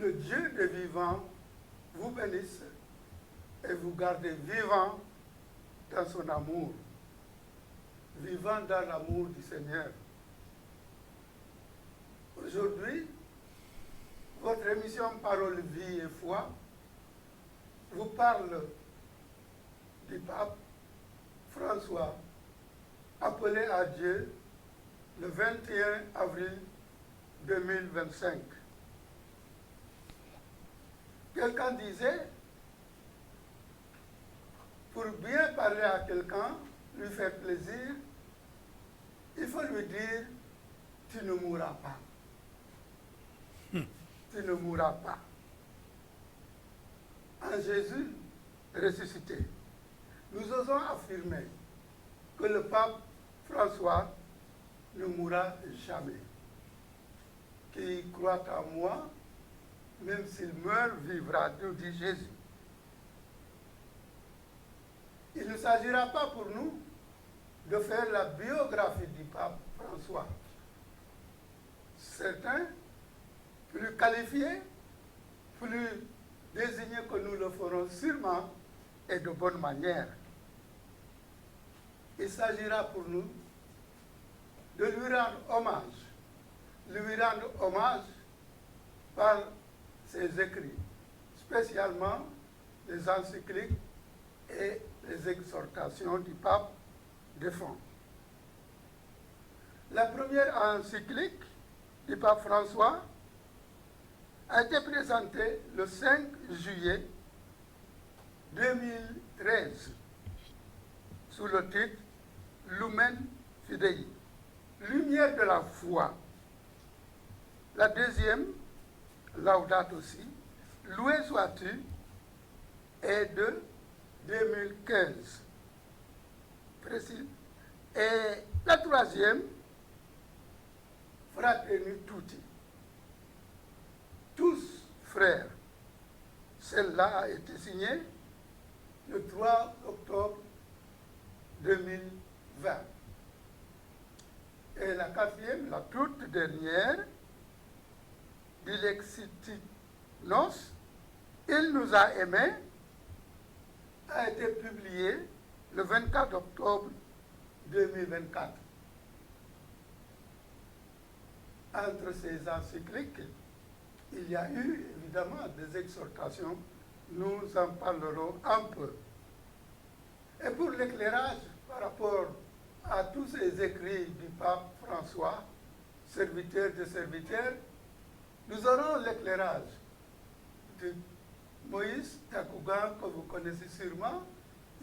le Dieu des vivants vous bénisse et vous garde vivant dans son amour, vivant dans l'amour du Seigneur. Aujourd'hui, votre émission Parole, Vie et Foi vous parle du pape François, appelé à Dieu le 21 avril 2025. Quelqu'un disait, pour bien parler à quelqu'un, lui faire plaisir, il faut lui dire, tu ne mourras pas. Tu ne mourras pas. En Jésus ressuscité, nous osons affirmer que le pape François ne mourra jamais. Qui croit en moi, même s'il meurt, vivra, nous dit Jésus. Il ne s'agira pas pour nous de faire la biographie du pape François. Certains, plus qualifiés, plus désignés que nous le ferons sûrement et de bonne manière. Il s'agira pour nous de lui rendre hommage par ses écrits, spécialement les encycliques et les exhortations du pape défunt. La première encyclique du pape François a été présentée le 5 juillet 2013 sous le titre Lumen Fidei, lumière de la foi. La deuxième, Laudato Si, loué sois-tu, est de 2015. Précis. Et la troisième, Fratelli Tutti, tous frères. Celle-là a été signée le 3 octobre 2020. Et la quatrième, la toute dernière, Dilexiti Nos, il nous a aimés, a été publiée le 24 octobre 2024. Entre ces encycliques, il y a eu évidemment des exhortations, nous en parlerons un peu. Et pour l'éclairage par rapport à tous ces écrits du pape François, serviteur de serviteurs, nous aurons l'éclairage de Moïse Takougan, que vous connaissez sûrement.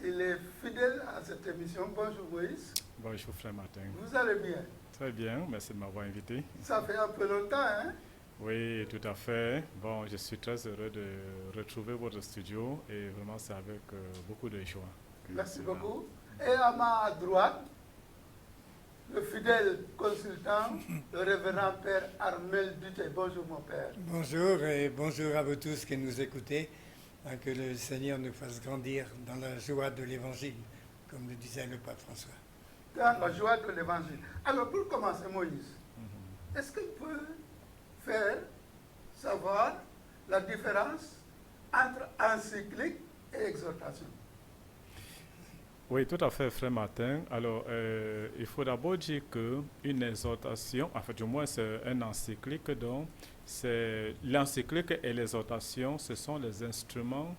Il est fidèle à cette émission. Bonjour Moïse. Bonjour frère Martin. Vous allez bien? Très bien, merci de m'avoir invité. Ça fait un peu longtemps, hein? Oui, tout à fait. Bon, je suis très heureux de retrouver votre studio et vraiment c'est avec beaucoup de joie. Merci beaucoup. Et à ma droite, le fidèle consultant, le révérend Père Armel Duté. Bonjour mon Père. Bonjour et bonjour à vous tous qui nous écoutez. Que le Seigneur nous fasse grandir dans la joie de l'Évangile, comme le disait le pape François. Dans la joie de l'Évangile. Alors pour commencer Moïse, est-ce qu'il peut faire savoir la différence entre encyclique et exhortation? Oui, tout à fait, frère Martin. Alors, il faut d'abord dire qu'une exhortation, enfin, du moins, c'est un encyclique, donc, c'est l'encyclique et l'exhortation, ce sont les instruments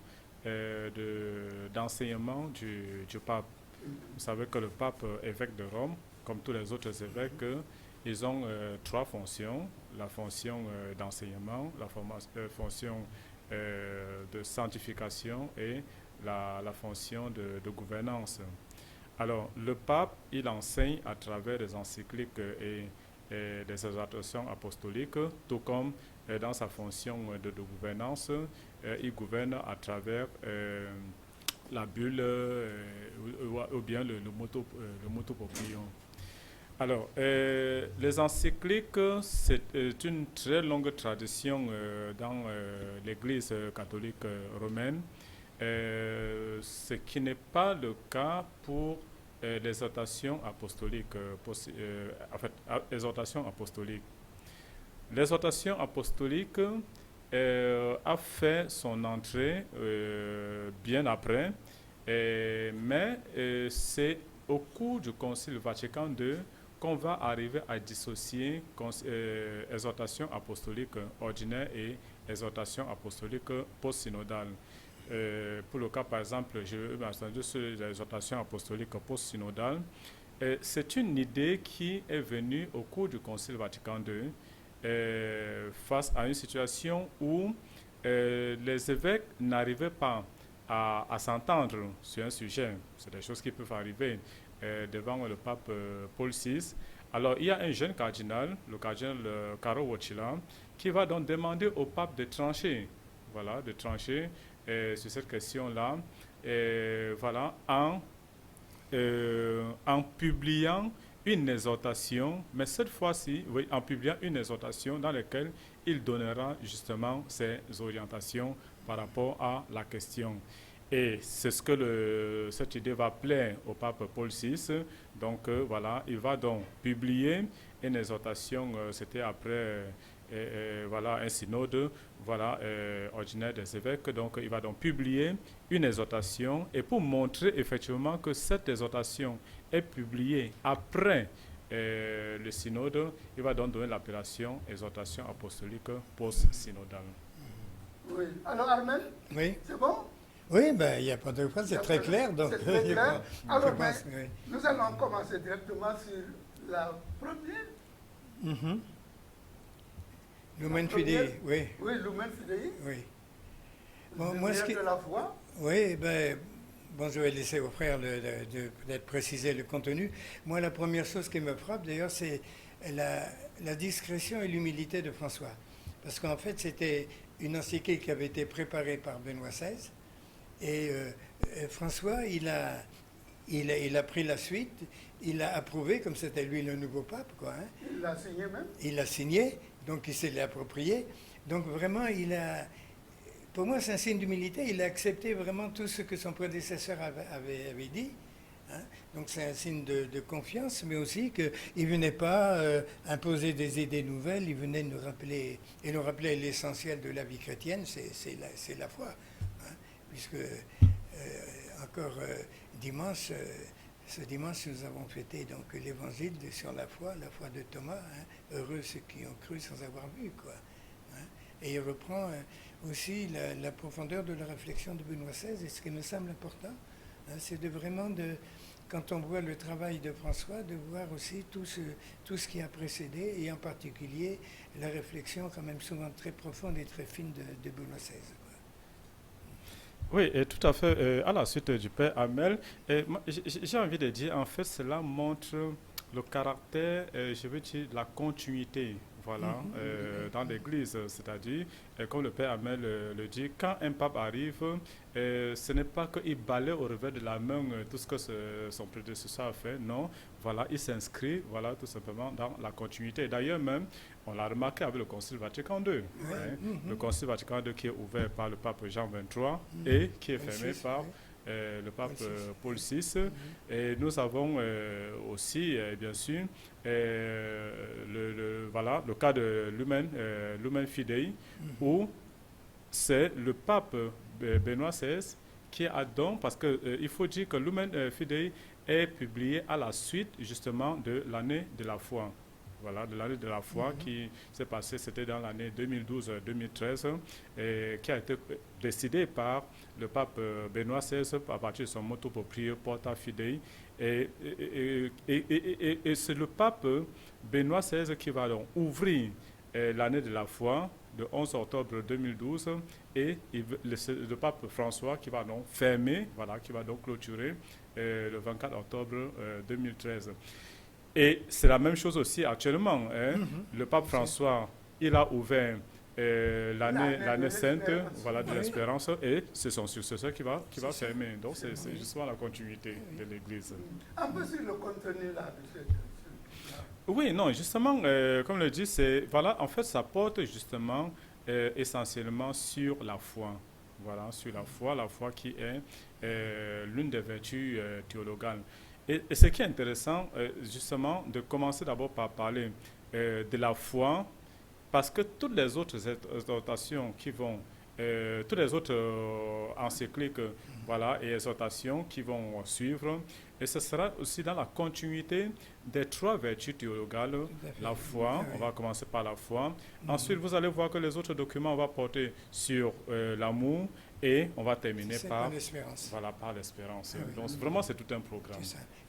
d'enseignement du pape. Vous savez que le pape, évêque de Rome, comme tous les autres évêques, ils ont trois fonctions: la fonction d'enseignement, la fonction de sanctification et la fonction de gouvernance. Alors, le pape, il enseigne à travers des encycliques et des exhortations apostoliques, tout comme dans sa fonction de gouvernance, il gouverne à travers la bulle ou bien le motu proprio. Alors, les encycliques, c'est une très longue tradition dans l'Église catholique romaine. Ce qui n'est pas le cas pour l'exhortation apostolique. L'exhortation apostolique a fait son entrée bien après, mais c'est au cours du Concile Vatican II qu'on va arriver à dissocier exhortation apostolique ordinaire et exhortation apostolique post-synodale. Pour le cas, par exemple, je vais m'attendre sur l'exhortation apostolique post-synodale. C'est une idée qui est venue au cours du Concile Vatican II face à une situation où les évêques n'arrivaient pas à s'entendre sur un sujet. C'est des choses qui peuvent arriver devant le pape Paul VI. Alors, il y a un jeune cardinal, le cardinal Caro Wojtyla, qui va donc demander au pape de trancher, voilà, de trancher sur cette question-là, voilà, en publiant une exhortation, mais cette fois-ci, oui, en publiant une exhortation dans laquelle il donnera justement ses orientations par rapport à la question. Et c'est ce que cette idée va plaire au pape Paul VI. Donc voilà, il va donc publier une exhortation, c'était après voilà, un synode voilà, ordinaire des évêques. Donc il va donc publier une exhortation, et pour montrer effectivement que cette exhortation est publiée après le synode, il va donc donner l'appellation exhortation apostolique post-synodale. Oui. Alors Armel, Oui. c'est bon? Oui, ben, il n'y a pas de quoi, c'est très clair. Donc, c'est très clair. Alors, je pense, oui. nous allons commencer directement sur la première. Lumen Fidei, oui. Oui, Lumen Fidei. Oui. Bon, moi, Lumière de la foi. Oui, ben, bon, je vais laisser aux frères de peut-être préciser le contenu. Moi, la première chose qui me frappe, d'ailleurs, c'est la discrétion et l'humilité de François. Parce qu'en fait, c'était une encyclique qui avait été préparée par Benoît XVI. Et François, il a pris la suite, il a approuvé, comme c'était lui le nouveau pape, quoi. Hein. Il l'a signé même. Il l'a signé, donc il s'est approprié. Donc vraiment, pour moi, c'est un signe d'humilité. Il a accepté vraiment tout ce que son prédécesseur avait dit. Hein. Donc c'est un signe de confiance, mais aussi qu'il ne venait pas imposer des idées nouvelles, il venait nous rappeler l'essentiel de la vie chrétienne, c'est la foi. Puisque encore dimanche, ce dimanche, nous avons fêté donc l'évangile sur la foi de Thomas. Hein, heureux ceux qui ont cru sans avoir vu, quoi. Hein, et il reprend aussi la profondeur de la réflexion de Benoît XVI. Et ce qui me semble important, hein, c'est quand on voit le travail de François, de voir aussi tout ce qui a précédé, et en particulier la réflexion quand même souvent très profonde et très fine de Benoît XVI. Oui, et tout à fait. À la suite du père Hamel, j'ai envie de dire, en fait, cela montre le caractère, je veux dire, la continuité, voilà, dans l'Église. C'est-à-dire, comme le père Hamel le dit, quand un pape arrive, ce n'est pas qu'il balaie au revers de la main tout ce que son prédécesseur a fait, non. Voilà, il s'inscrit, voilà, tout simplement dans la continuité. D'ailleurs, même, on l'a remarqué avec le Concile Vatican II. Hein, le Concile Vatican II qui est ouvert par le pape Jean XXIII et qui est fermé par le pape Paul VI. Et nous avons aussi, bien sûr, le cas de Lumen Fidei, où c'est le pape Benoît XVI qui a donc, parce qu'il faut dire que Lumen Fidei est publié à la suite justement de l'année de la foi. Voilà, de l'année de la foi qui s'est passée, c'était dans l'année 2012-2013, et qui a été décidé par le pape Benoît XVI à partir de son motto proprio Porta Fidei. Et c'est le pape Benoît XVI qui va donc ouvrir l'année de la foi le 11 octobre 2012, et le pape François qui va donc fermer, voilà, qui va donc clôturer le 24 octobre 2013. Et c'est la même chose aussi actuellement. Hein. Le pape François, il a ouvert l'année sainte, voilà, de l'espérance, et c'est son successeur qui va fermer. Donc c'est justement la continuité de l'Église. Un peu sur le contenu là de cette... Oui, non, justement, comme le dit, voilà, en fait, ça porte justement essentiellement sur la foi. Voilà, sur la foi qui est l'une des vertus théologales. Et ce qui est intéressant, justement, de commencer d'abord par parler de la foi parce que toutes les autres exhortations qui vont, toutes les autres encycliques, voilà, et exhortations qui vont suivre, et ce sera aussi dans la continuité des 3 vertus théologales, la foi, on va commencer par la foi. Ensuite, vous allez voir que les autres documents vont porter sur l'amour, et on va terminer par l'espérance. Voilà, par l'espérance. Ah oui. Donc vraiment, c'est tout un programme.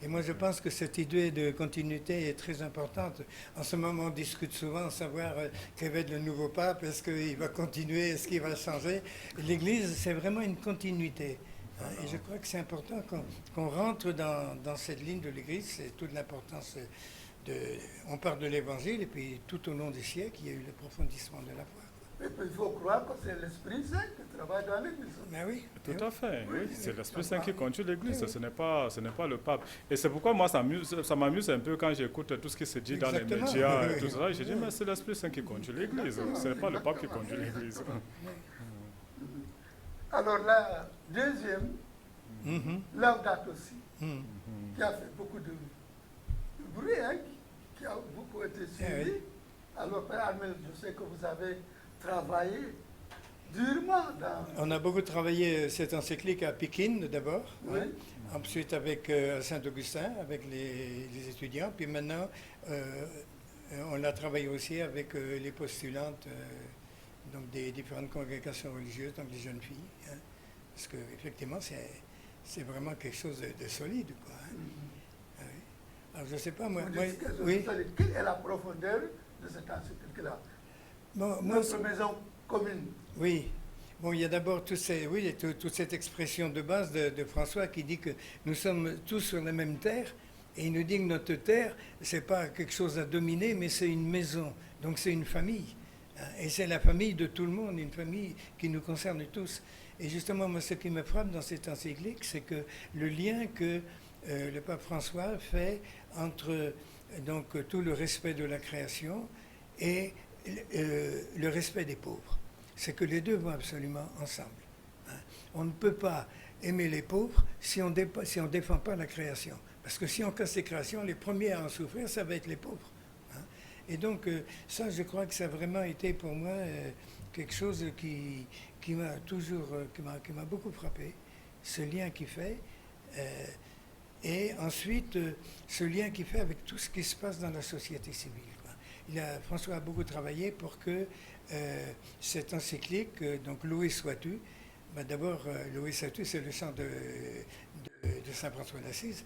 Et moi, je pense que cette idée de continuité est très importante. En ce moment, on discute souvent de savoir quel va être le nouveau pape. Est-ce qu'il va continuer? Est-ce qu'il va changer? L'Église, c'est vraiment une continuité. Et je crois que c'est important qu'on rentre dans cette ligne de l'Église. C'est toute l'importance on parle de l'Évangile, et puis tout au long des siècles, il y a eu l'approfondissement de la foi. Et puis, il faut croire que c'est l'Esprit Saint qui travaille dans l'Église. Ben oui. Tout à fait, oui. C'est l'Esprit Saint qui conduit l'Église, ce n'est pas le pape. Et c'est pourquoi moi, ça m'amuse un peu quand j'écoute tout ce qui se dit dans les médias et tout ça. Je dis, mais c'est l'Esprit Saint qui conduit l'Église, ce n'est pas le pape qui conduit l'Église. Alors la deuxième, Laudato Si, qui a fait beaucoup de bruit, hein, qui a beaucoup été suivi. Alors, Père Armel, je sais que vous avez travaillé durement dans... On a beaucoup travaillé cette encyclique à Pékin d'abord, Oui. ensuite avec Saint-Augustin, avec les étudiants, puis maintenant on l'a travaillé aussi avec les postulantes donc des différentes congrégations religieuses, donc les jeunes filles, hein, parce qu'effectivement c'est vraiment quelque chose de solide, quoi. Hein. Oui. Alors je ne sais pas, moi oui. Quelle est la profondeur de cette encyclique-là? Bon, Notre maison commune. Oui. Bon, il y a d'abord toute cette expression de base de François qui dit que nous sommes tous sur la même terre, et il nous dit que notre terre, ce n'est pas quelque chose à dominer, mais c'est une maison, donc c'est une famille. Et c'est la famille de tout le monde, une famille qui nous concerne tous. Et justement, moi, ce qui me frappe dans cette encyclique, c'est que le lien que le pape François fait entre donc, tout le respect de la création et le respect des pauvres. C'est que les deux vont absolument ensemble. Hein. On ne peut pas aimer les pauvres si on ne défend pas la création. Parce que si on casse les créations, les premiers à en souffrir, ça va être les pauvres. Hein. Et donc, ça, je crois que ça a vraiment été pour moi quelque chose qui m'a toujours, qui m'a beaucoup frappé, ce lien qu'il fait. Et ensuite, ce lien qu'il fait avec tout ce qui se passe dans la société civile. François a beaucoup travaillé pour que cette encyclique, donc Loué sois-tu, d'abord, Loué sois-tu, c'est le chant de Saint François d'Assise.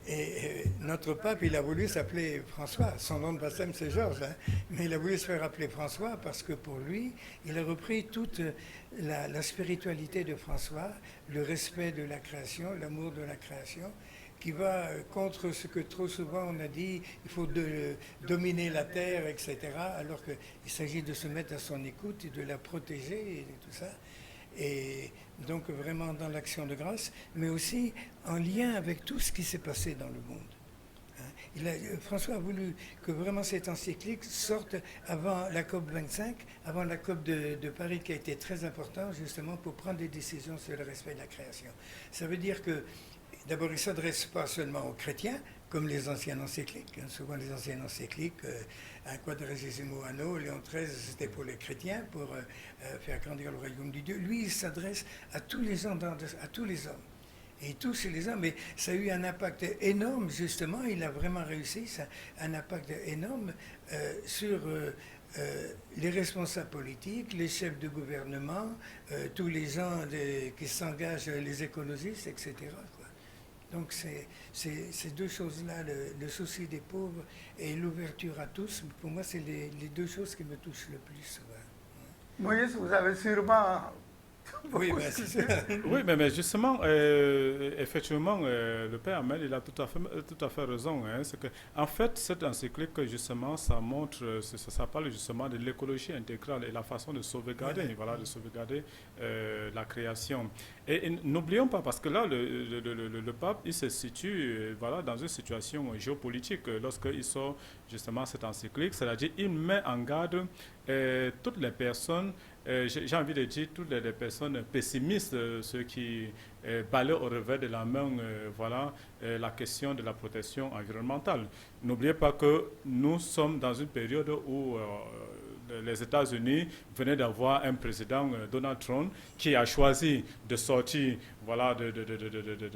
Et notre pape, il a voulu s'appeler François. Son nom de baptême, c'est Georges. Hein, mais il a voulu se faire appeler François parce que pour lui, il a repris toute la spiritualité de François, le respect de la création, l'amour de la création, qui va contre ce que trop souvent on a dit, il faut dominer la terre, etc., alors qu'il s'agit de se mettre à son écoute et de la protéger et tout ça. Et donc vraiment dans l'action de grâce, mais aussi en lien avec tout ce qui s'est passé dans le monde. François a voulu que vraiment cette encyclique sorte avant la COP 25, avant la COP de Paris, qui a été très importante justement pour prendre des décisions sur le respect de la création. Ça veut dire que d'abord, il ne s'adresse pas seulement aux chrétiens, comme les anciennes encycliques. Hein. Souvent, les anciennes encycliques, un quadragesimo anno, Léon XIII, c'était pour les chrétiens, pour faire grandir le royaume de Dieu. Lui, il s'adresse à tous les gens, à tous les hommes. Et tous les hommes, mais ça a eu un impact énorme, justement, il a vraiment réussi, ça a un impact énorme sur les responsables politiques, les chefs de gouvernement, tous les gens qui s'engagent, les écologistes, etc., quoi. Donc ces deux choses-là, le souci des pauvres et l'ouverture à tous, pour moi, c'est les deux choses qui me touchent le plus. Ouais. Moïse, vous avez sûrement... Oui, ben, c'est ça. Oui, mais justement, effectivement, le Père Amel, il a tout à fait raison. Hein, c'est que, en fait, cette encyclique, justement, ça montre, ça parle justement de l'écologie intégrale et la façon de sauvegarder, voilà, de sauvegarder la création. Et n'oublions pas, parce que là, le pape, il se situe voilà, dans une situation géopolitique lorsqu'il sort justement cette encyclique, c'est-à-dire il met en garde toutes les personnes, j'ai envie de dire toutes les personnes pessimistes, ceux qui balayent au revers de la main voilà, la question de la protection environnementale. N'oubliez pas que nous sommes dans une période où les États-Unis venaient d'avoir un président, Donald Trump, qui a choisi de sortir voilà, de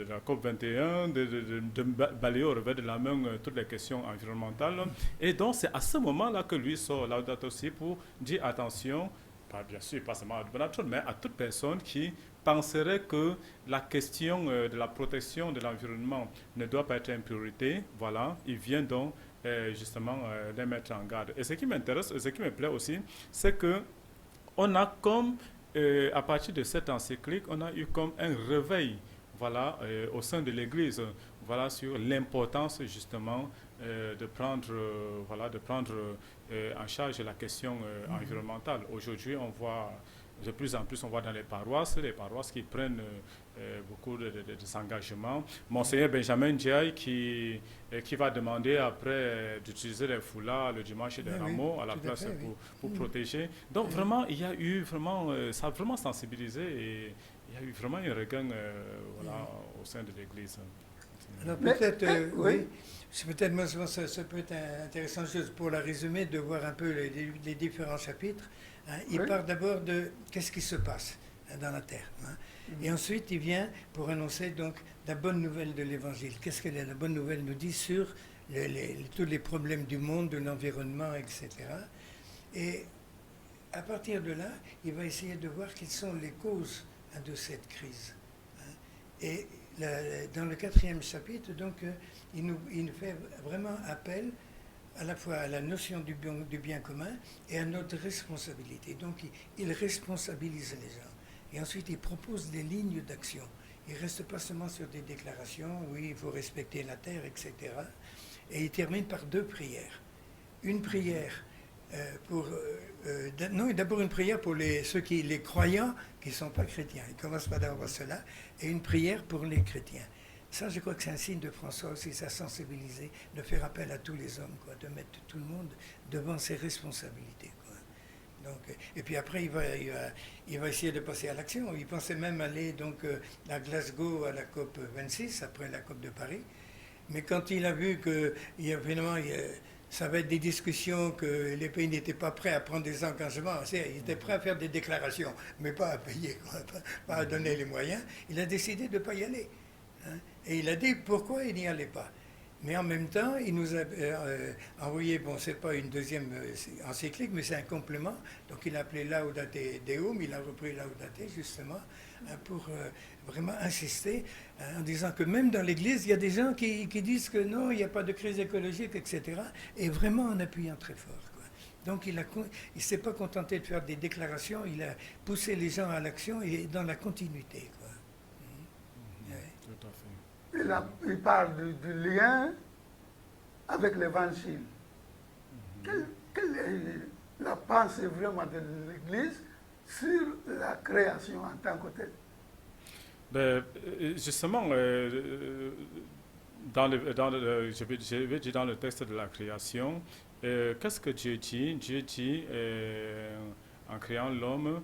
la COP21, de balayer au revers de la main toutes les questions environnementales. Et donc, c'est à ce moment-là que lui sort Laudato Si pour dire attention, bien sûr, pas seulement à Donald Trump, mais à toute personne qui penserait que la question de la protection de l'environnement ne doit pas être une priorité. Voilà, il vient donc justement les mettre en garde. Et ce qui m'intéresse, ce qui me plaît aussi, c'est que on a comme, à partir de cette encyclique, on a eu comme un réveil, voilà, au sein de l'Église, voilà, sur l'importance justement de prendre, en charge la question environnementale. Aujourd'hui, on voit de plus en plus, on voit dans les paroisses qui prennent beaucoup de engagements. Monseigneur Benjamin Ndiaye qui va demander après d'utiliser les foulards le dimanche des Rameaux à la place pour protéger. Donc vraiment, il y a eu vraiment, ça a vraiment sensibilisé et il y a eu vraiment un regain au sein de l'Église. Alors peut-être, oui. Peut-être, moi, ça peut être intéressant juste pour la résumer, de voir un peu les différents chapitres. Il part d'abord de qu'est-ce qui se passe dans la terre. Et ensuite, il vient pour annoncer donc la bonne nouvelle de l'Évangile. Qu'est-ce que la bonne nouvelle nous dit sur tous les problèmes du monde, de l'environnement, etc. Et à partir de là, il va essayer de voir quelles sont les causes de cette crise. Et dans le 4e chapitre, donc, il nous fait vraiment appel à la fois à la notion du bien commun et à notre responsabilité. Donc, il responsabilise les gens. Et ensuite, il propose des lignes d'action. Il ne reste pas seulement sur des déclarations, oui, il faut respecter la terre, etc. Et il termine par 2 prières. Une prière d'abord une prière pour les croyants qui ne sont pas chrétiens. Il commence par d'abord cela. Et une prière pour les chrétiens. Ça, je crois que c'est un signe de François aussi, ça sensibiliser, de faire appel à tous les hommes, de mettre tout le monde devant ses responsabilités. Donc, et puis après, il va essayer de passer à l'action. Il pensait même aller donc, à Glasgow à la COP 26, après la COP de Paris. Mais quand il a vu que finalement, ça va être des discussions, que les pays n'étaient pas prêts à prendre des engagements, ils étaient prêts à faire des déclarations, mais pas à payer, pas à donner les moyens, il a décidé de ne pas y aller. Et il a dit pourquoi il n'y allait pas. Mais en même temps, il nous a envoyé, c'est pas une deuxième encyclique, mais c'est un complément. Donc il a appelé Laudate Deum, il a repris Laudate justement, pour vraiment insister, en disant que même dans l'Église, il y a des gens qui disent que non, il n'y a pas de crise écologique, etc. Et vraiment en appuyant très fort. Donc il ne s'est pas contenté de faire des déclarations, il a poussé les gens à l'action et dans la continuité. Tout à fait. Il parle du lien avec l'Évangile. Quelle est la pensée vraiment de l'Église sur la création en tant que telle? Justement, je vais dire dans le texte de la création, qu'est-ce que Dieu dit? Dieu dit, en créant l'homme,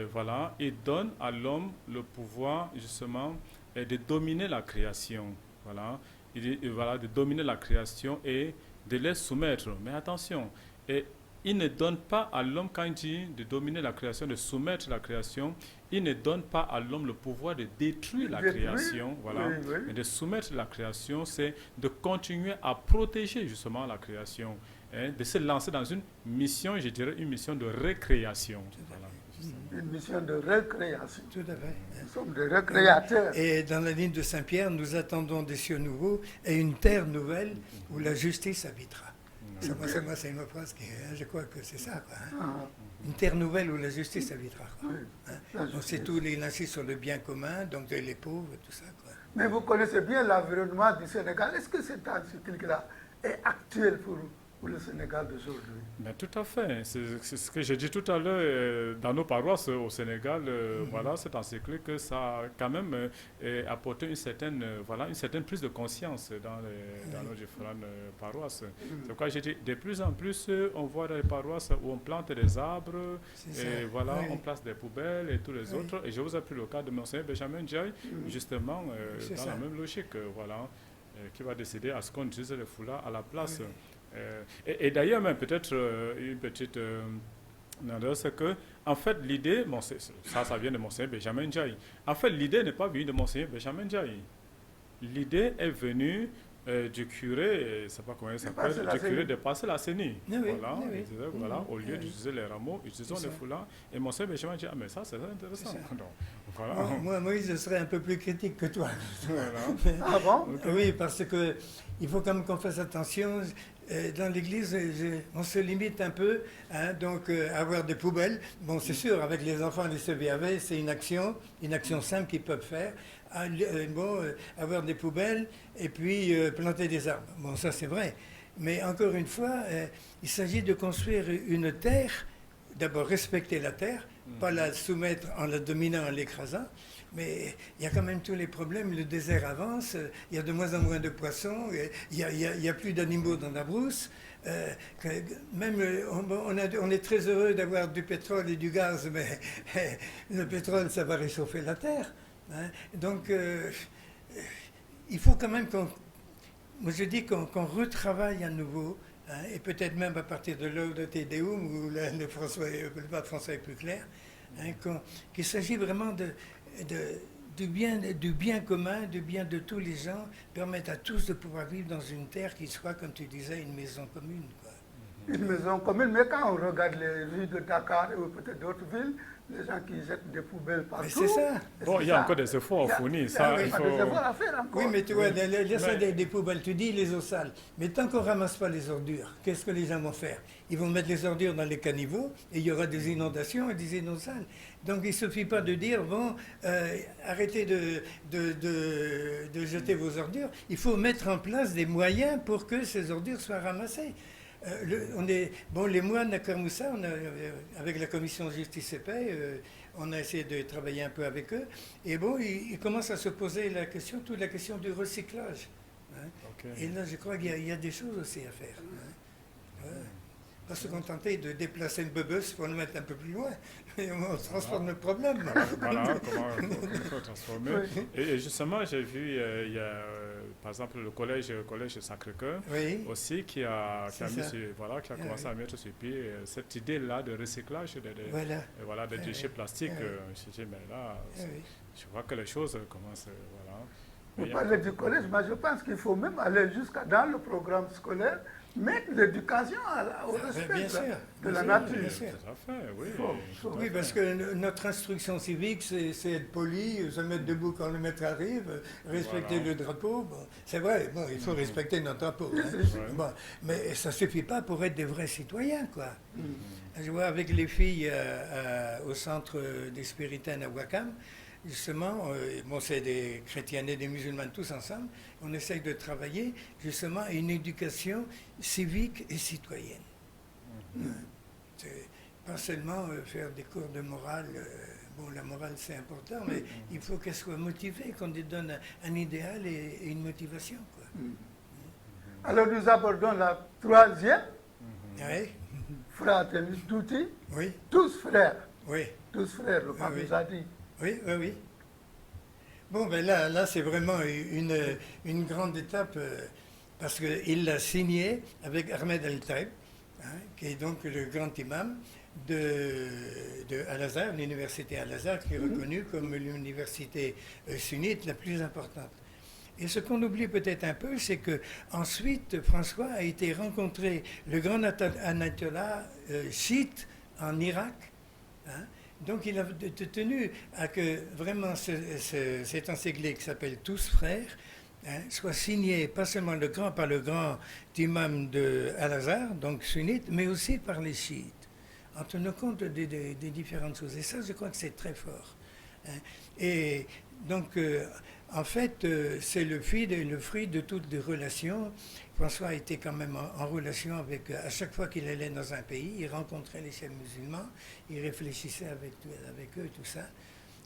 voilà, il donne à l'homme le pouvoir, justement, de dominer la création, voilà, de dominer la création et de les soumettre. Mais attention, il ne donne pas à l'homme, quand il dit de dominer la création, de soumettre la création, il ne donne pas à l'homme le pouvoir de détruire la création, voilà. Mais de soumettre la création, c'est de continuer à protéger justement la création, de se lancer dans une mission, je dirais une mission de récréation. Voilà. Une mission de recréation. Tout à fait. Nous sommes des recréateurs. Et dans la ligne de Saint-Pierre, nous attendons des cieux nouveaux et une terre nouvelle où la justice habitera. Moi, c'est une phrase qui, je crois que c'est ça. Une terre nouvelle où la justice habitera. Donc c'est tout, il insiste sur le bien commun, donc les pauvres, tout ça. Mais vous connaissez bien l'environnement du Sénégal. Est-ce que cette encyclique-là est actuelle pour le Sénégal d'aujourd'hui? Mais tout à fait. C'est ce que j'ai dit tout à l'heure dans nos paroisses au Sénégal. Voilà, cette encyclique, ça a quand même apporté une certaine prise de conscience dans nos différentes paroisses. C'est pourquoi j'ai dit, de plus en plus, on voit dans les paroisses où on plante des arbres, et voilà, on place des poubelles et tous les autres. Et je vous ai pris le cas de Monseigneur Benjamin Ndiaye, justement, dans la même logique, voilà, qui va décider à ce qu'on utilise les foulards à la place. Et d'ailleurs, même peut-être une petite Non, d'ailleurs, c'est que, en fait, l'idée, bon, ça vient de Monseigneur Benjamin Ndiaye. En fait, l'idée n'est pas venue de Monseigneur Benjamin Ndiaye. L'idée est venue du curé, je ne sais pas comment il s'appelle, du curé de passer la CENI. Oui, oui, Voilà, oui, oui. il disait, voilà, au lieu Oui. d'utiliser les rameaux, utilisons C'est les ça. foulards. Et Monseigneur Benjamin dit, ah, mais ça, c'est intéressant. C'est ça. Donc, voilà. Moi, Moïse, je serais un peu plus critique que toi. Voilà. Ah bon? Oui, parce que il faut quand même qu'on fasse attention. Dans l'Église, on se limite un peu, hein, donc à avoir des poubelles. Bon, c'est sûr, avec les enfants des CVAV, c'est une action simple qu'ils peuvent faire. Avoir des poubelles et puis planter des arbres. Bon, ça c'est vrai. Mais encore une fois, il s'agit de construire une terre, d'abord respecter la terre, pas la soumettre en la dominant, en l'écrasant. Mais il y a quand même tous les problèmes. Le désert avance, il y a de moins en moins de poissons, il y a plus d'animaux dans la brousse. Même on est très heureux d'avoir du pétrole et du gaz, mais le pétrole, ça va réchauffer la terre. Hein. Donc, il faut quand même moi je dis qu'on retravaille à nouveau, hein, et peut-être même à partir de l'Aude Te Deum, où le pape François est plus clair, hein, qu'il s'agit vraiment du bien commun, du bien de tous les gens, permettre à tous de pouvoir vivre dans une terre qui soit, comme tu disais, une maison commune, quoi. Une maison commune, mais quand on regarde les rues de Dakar ou peut-être d'autres villes, les gens qui jettent des poubelles partout. Mais c'est ça. Bon, il y a encore des efforts à fournir. Ça, il faut... des efforts à faire encore. Oui, mais tu vois, des poubelles, tu dis les eaux sales. Mais tant qu'on ne ramasse pas les ordures, qu'est-ce que les gens vont faire? Ils vont mettre les ordures dans les caniveaux et il y aura des inondations et des eaux sales. Donc il ne suffit pas de dire, bon, arrêtez de jeter vos ordures. Il faut mettre en place des moyens pour que ces ordures soient ramassées. Les moines à Kermoussa, avec la commission Justice et Paix, on a essayé de travailler un peu avec eux. Et bon, ils commencent à se poser toute la question du recyclage. Hein. Okay. Et là, je crois qu'il y a des choses aussi à faire. Hein. Ouais. Pas se contenter de déplacer une bebeuse pour le mettre un peu plus loin. Et on transforme le problème. Voilà comment il faut transformer. Oui. Et justement, j'ai vu, il y a par exemple le collège Sacré-Cœur, oui, aussi qui a commencé à mettre sur pied cette idée-là de recyclage des déchets plastiques. Je dis, mais là, je vois que les choses commencent. Vous parlez du collège, mais je pense qu'il faut même aller jusqu'à dans le programme scolaire, mettre l'éducation au respect de la nature. Bien sûr. Tout à fait, oui. Oui, parce que notre instruction civique, c'est être poli, se mettre debout quand le maître arrive, respecter le drapeau. Bon, c'est vrai, bon, il faut respecter notre drapeau. Hein. Bon, mais ça ne suffit pas pour être des vrais citoyens, quoi. Je vois avec les filles au centre des Spiritaines à Ouakam, justement, c'est des chrétiennes et des musulmanes tous ensemble, on essaye de travailler justement à une éducation civique et citoyenne. C'est pas seulement faire des cours de morale, la morale c'est important, mais il faut qu'elle soit motivée, qu'on lui donne un idéal et une motivation, quoi. Alors nous abordons la troisième, oui. Fratelli tutti, oui. Tous frères. Oui. Tous frères, le pape nous a dit. Oui. Bon, ben là c'est vraiment une grande étape parce qu'il l'a signé avec Ahmed El-Taïb, hein, qui est donc le grand imam de Al-Azhar, l'université Al-Azhar, qui est reconnue comme l'université sunnite la plus importante. Et ce qu'on oublie peut-être un peu, c'est que ensuite François a été rencontrer le grand Anatola chiite en Irak. Hein. Donc il a tenu à que vraiment cet encyclique qui s'appelle Tous frères, hein, soit signé pas seulement par le grand imam de Al-Azhar, donc sunnite, mais aussi par les chiites, en tenant compte des différentes choses. Et ça, je crois que c'est très fort. Hein. Et donc, en fait, c'est le fruit de toutes les relations. François était quand même en relation avec, à chaque fois qu'il allait dans un pays, il rencontrait les chefs musulmans, il réfléchissait avec eux, tout ça.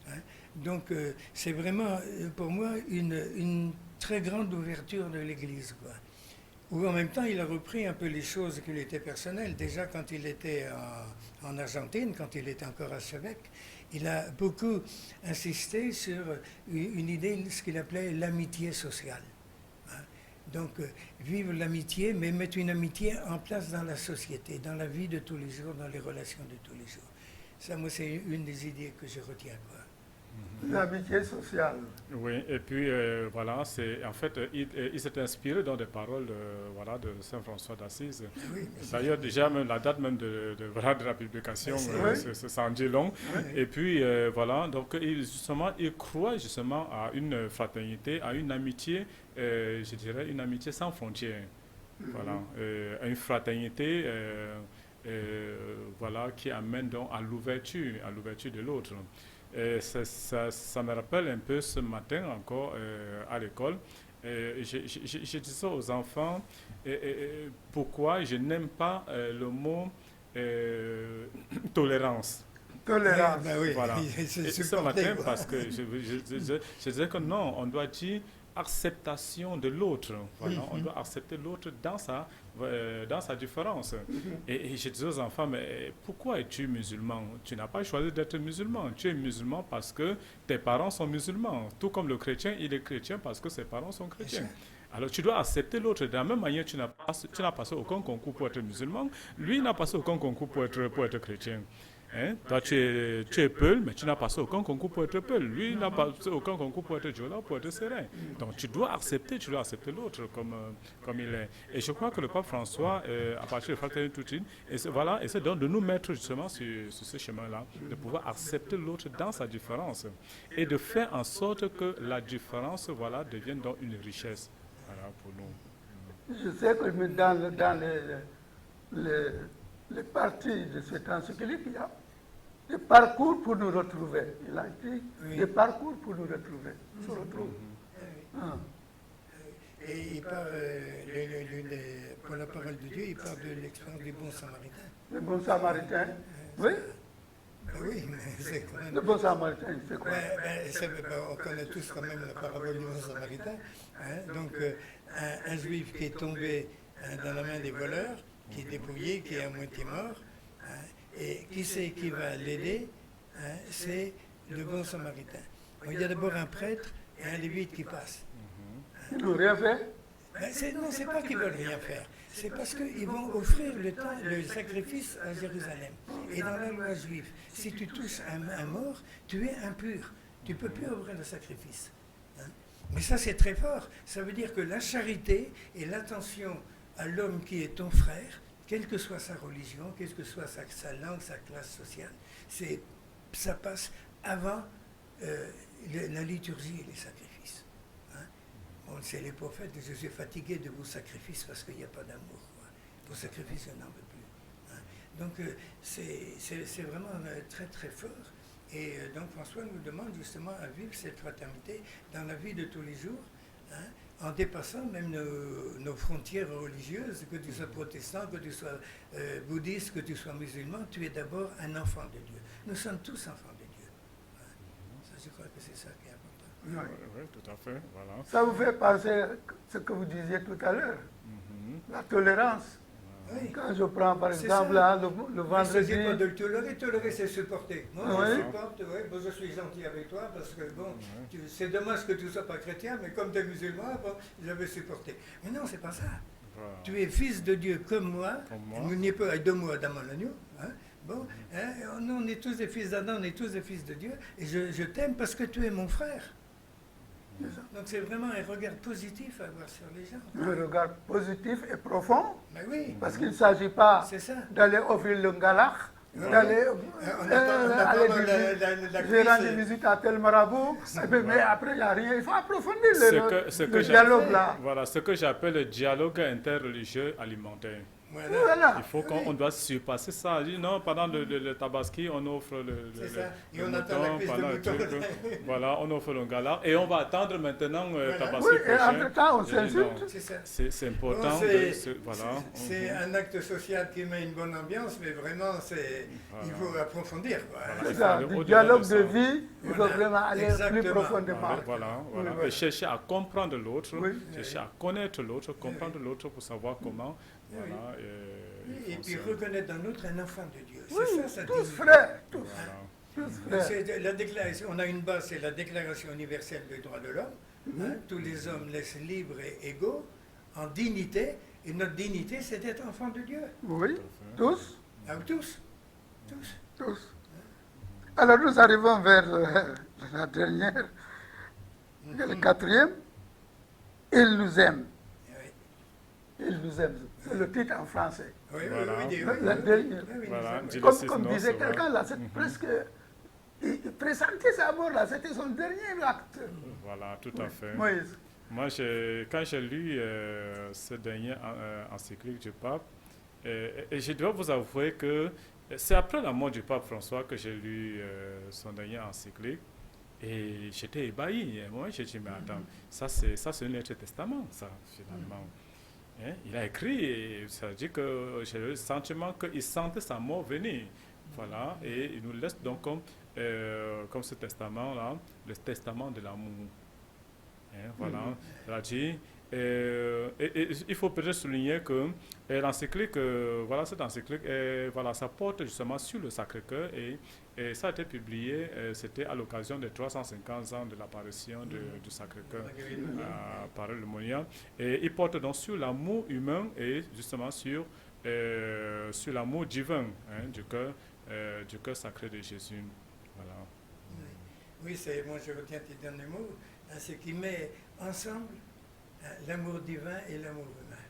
Hein. Donc c'est vraiment, pour moi, une très grande ouverture de l'Église, quoi. Où en même temps, il a repris un peu les choses qui lui étaient personnelles. Déjà, quand il était en Argentine, quand il était encore archevêque, il a beaucoup insisté sur une idée, ce qu'il appelait l'amitié sociale. Donc, vivre l'amitié, mais mettre une amitié en place dans la société, dans la vie de tous les jours, dans les relations de tous les jours. Ça, moi, c'est une des idées que je retiens, quoi. L'amitié sociale. Oui, et puis voilà, c'est en fait, il s'est inspiré dans des paroles voilà, de Saint François d'Assise. Oui, D'ailleurs, déjà, même la date même voilà, de la publication, Oui. ça en dit long. Oui. Et puis, voilà, donc, il croit justement à une fraternité, à une amitié, je dirais, une amitié sans frontières. Voilà, à une fraternité, voilà, qui amène donc à l'ouverture de l'autre. Ça me rappelle un peu ce matin encore à l'école. Je disais aux enfants pourquoi je n'aime pas le mot tolérance. Tolérance. Ben oui, Voilà. c'est Et ce supporté, matin, quoi. parce que je disais que non, on doit dire acceptation de l'autre. Voilà, on doit accepter l'autre dans sa différence. Et je disais aux enfants, mais pourquoi es-tu musulman? Tu n'as pas choisi d'être musulman. Tu es musulman parce que tes parents sont musulmans. Tout comme le chrétien, il est chrétien parce que ses parents sont chrétiens. Alors tu dois accepter l'autre. De la même manière, tu n'as passé aucun concours pour être musulman. Lui n'a passé aucun concours pour être chrétien. Hein? Toi, tu es Peul, mais tu n'as passé aucun concours pour être Peul. Lui n'a passé aucun concours pour être Diola, pour être Serein. Donc, tu dois accepter l'autre comme il est. Et je crois que le pape François, à partir de Fraternité Tutine, essaie donc de nous mettre justement sur ce chemin-là, de pouvoir accepter l'autre dans sa différence et de faire en sorte que la différence, voilà, devienne donc une richesse, voilà, pour nous. Je sais que dans les parties de cette encyclique, il y a des parcours pour nous retrouver. Il a écrit des parcours pour nous retrouver. On se retrouve. Ah. Et il parle, pour la parole de Dieu, il parle de l'expérience des bons samaritains. Le bon samaritain. Oui, Ben oui, mais c'est quand même... le bon samaritain, c'est quoi? On connaît tous quand même la parabole du bon samaritain. Hein. Donc, un juif qui est tombé dans la main des voleurs, qui est dépouillé, qui est à moitié mort, hein, et qui c'est qui va l'aider? Hein, c'est le bon samaritain. Donc, il y a d'abord un prêtre et un lévite qui passent. Ils n'ont rien fait. Non, c'est pas qu'ils veulent rien faire. C'est parce qu'ils vont offrir le sacrifice à Jérusalem. Et dans la loi juive, si tu touches un mort, tu es impur. Tu ne peux plus offrir le sacrifice. Hein. Mais ça, c'est très fort. Ça veut dire que la charité et l'attention à l'homme qui est ton frère, quelle que soit sa religion, quelle que soit sa langue, sa classe sociale, ça passe avant la liturgie et les sacrifices. Bon, c'est les prophètes, je suis fatigué de vos sacrifices parce qu'il n'y a pas d'amour. Vos sacrifices, je n'en veux plus. Hein. Donc, c'est vraiment très très fort. Et donc, François nous demande justement à vivre cette fraternité dans la vie de tous les jours, hein, en dépassant même nos frontières religieuses, que tu sois protestant, que tu sois bouddhiste, que tu sois musulman, tu es d'abord un enfant de Dieu. Nous sommes tous enfants de Dieu. Hein. Ça, je crois que c'est ça qui est important. Oui, tout à fait. Voilà. Ça vous fait penser à ce que vous disiez tout à l'heure, la tolérance. Oui. Quand je prends par C'est exemple ça. là, le Il vendredi, ne s'agit pas de le tolérer, tolérer c'est supporter. Moi Oui. je supporte, oui, bon, je suis gentil avec toi parce que bon, c'est dommage que tu ne sois pas chrétien, mais comme tu es musulman, bon, j'avais supporté. Mais non, c'est pas ça. Voilà. Tu es fils de Dieu comme moi, moi. nous n'y pas avec deux mots Adam l'agneau. Hein? Bon, hein, nous on est tous des fils d'Adam, on est tous des fils de Dieu, et je t'aime parce que tu es mon frère. Donc c'est vraiment un regard positif à avoir sur les gens. un regard positif et profond, Mais oui, parce qu'il ne s'agit pas c'est ça. d'aller offrir le galach, d'aller On attend la j'ai rendu crise. visite à tel marabout, et puis, mais après il n'y a rien, il faut approfondir Ce que le dialogue là. Voilà, ce que j'appelle le dialogue interreligieux alimentaire. Voilà. Voilà. Il faut qu'on doit surpasser ça. Je dis non, pendant le tabaski, on offre C'est ça. Et le on attend la cuisse de pendant le mouton. truc, voilà, on offre le gala et on va attendre maintenant tabaski Oui, et prochain. entre-temps, on Je dis non, s'insulte. C'est ça. c'est important. Bon, Voilà. c'est un acte social qui met une bonne ambiance, mais vraiment, il faut approfondir. Quoi. Voilà. C'est ça, aller du au-delà dialogue de de ça. vie, il faut Voilà. vraiment aller Exactement. plus profondément. Voilà. Oui. Et chercher à comprendre l'autre, Oui. chercher à connaître l'autre, comprendre l'autre pour savoir comment. Oui. Voilà, il Et puis fonctionne. reconnaître dans l'autre un enfant de Dieu. Oui, C'est ça, tous dignité. frères, tous, Voilà. tous frères. C'est la déclaration, on a une base, c'est la Déclaration universelle des droits de l'homme. Hein, tous les hommes naissent libres et égaux en dignité. Et notre dignité, c'est d'être enfant de Dieu. Oui, Tout à fait. tous, Ah, tous. Tous. tous. Alors nous arrivons vers la dernière, le quatrième. Il nous aime. Oui, Il nous aime. C'est le titre en français. oui, Voilà. oui, La dernière. Voilà, nous dis- aime. Le Comme six disait noces, quelqu'un ouais. là, c'est presque. Il pressentait sa mort là, c'était son dernier acte. Voilà, tout à fait. Moïse. Moi, quand j'ai lu ce dernier encyclique du pape, et je dois vous avouer que c'est après la mort du pape François que j'ai lu son dernier encyclique. Et j'étais ébahi. Et moi, j'ai dit, mais attends, ça c'est un lettre testament, ça, finalement. Hein, il a écrit, et ça dit que j'ai le sentiment qu'il sentait sa mort venir. Voilà, et il nous laisse donc comme ce testament-là, le testament de l'amour. Hein, voilà, il a dit. Et il faut peut-être souligner que l'encyclique, voilà, cette encyclique, voilà, ça porte justement sur le Sacré-Cœur et ça a été publié, c'était à l'occasion des 350 ans de l'apparition du Sacré-Cœur par le Monia. Et il porte donc sur l'amour humain et justement sur l'amour divin, hein, du cœur sacré de Jésus. Voilà. Oui, moi je retiens tes derniers mots, hein, ce qui met ensemble l'amour divin et l'amour humain.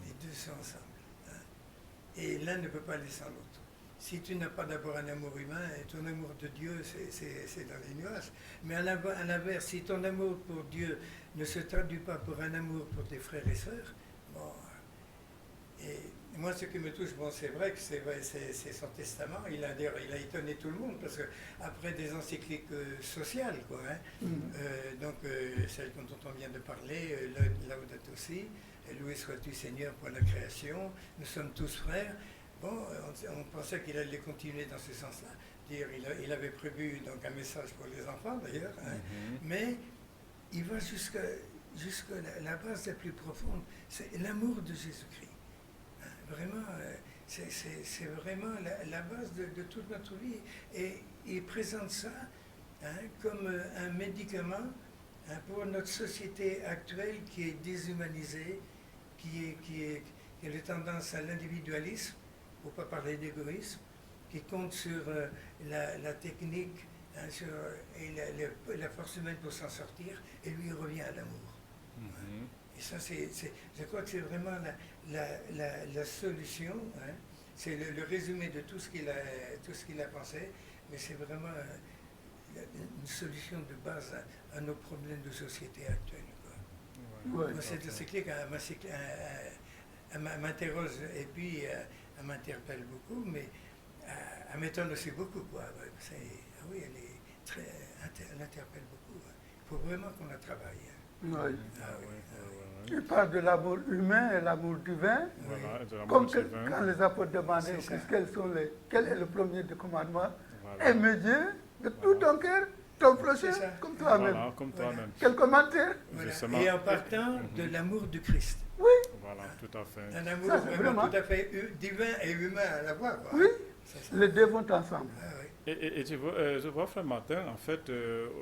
Les deux sont ensemble. Hein. Et l'un ne peut pas aller sans l'autre. Si tu n'as pas d'abord un amour humain, et ton amour de Dieu, c'est dans les nuages. Mais à l'inverse, si ton amour pour Dieu ne se traduit pas pour un amour pour tes frères et sœurs, bon. Et moi, ce qui me touche, bon, c'est vrai que c'est son testament. Il a étonné tout le monde, parce qu'après des encycliques sociales, quoi, hein, donc celle dont on vient de parler, Laudato Si, loué sois-tu Seigneur pour la création, nous sommes tous frères. Bon, on pensait qu'il allait continuer dans ce sens-là. Il avait prévu donc un message pour les enfants, d'ailleurs, hein, mais il va jusqu'à la base la plus profonde, c'est l'amour de Jésus-Christ. Vraiment, c'est vraiment la base de toute notre vie. Et il présente ça, hein, comme un médicament, hein, pour notre société actuelle qui est déshumanisée, qui a les tendances à l'individualisme, pour ne pas parler d'égoïsme, qui compte sur la technique, hein, et la force humaine pour s'en sortir, et lui il revient à l'amour. Et ça, je crois que c'est vraiment la solution, hein. C'est le résumé de tout ce qu'il a pensé, mais c'est vraiment une solution de base à nos problèmes de société actuels. Ouais. Moi, cette encyclique m'interroge et puis elle m'interpelle beaucoup, mais elle m'étonne aussi beaucoup, quoi. Oui, elle interpelle beaucoup. Il faut vraiment qu'on la travaille. Oui. Ah oui. Il parle de l'amour humain et l'amour divin. Voilà, de l'amour Comme divin. quand les apôtres demandaient au C'est Christ quel est le premier des commandements. Voilà. Aimer Dieu de tout ton cœur, ton prochain, C'est ça. comme toi-même. Voilà, comme toi-même. Quel commentaire? Voilà. Justement. Et en partant de l'amour du Christ. Oui, Voilà, tout à fait. Un amour Ça, c'est vraiment vraiment- tout à fait divin et humain à la fois, quoi. oui, C'est ça. les deux vont ensemble. Ah oui. Et tu vois, je vois, frère Martin, en fait,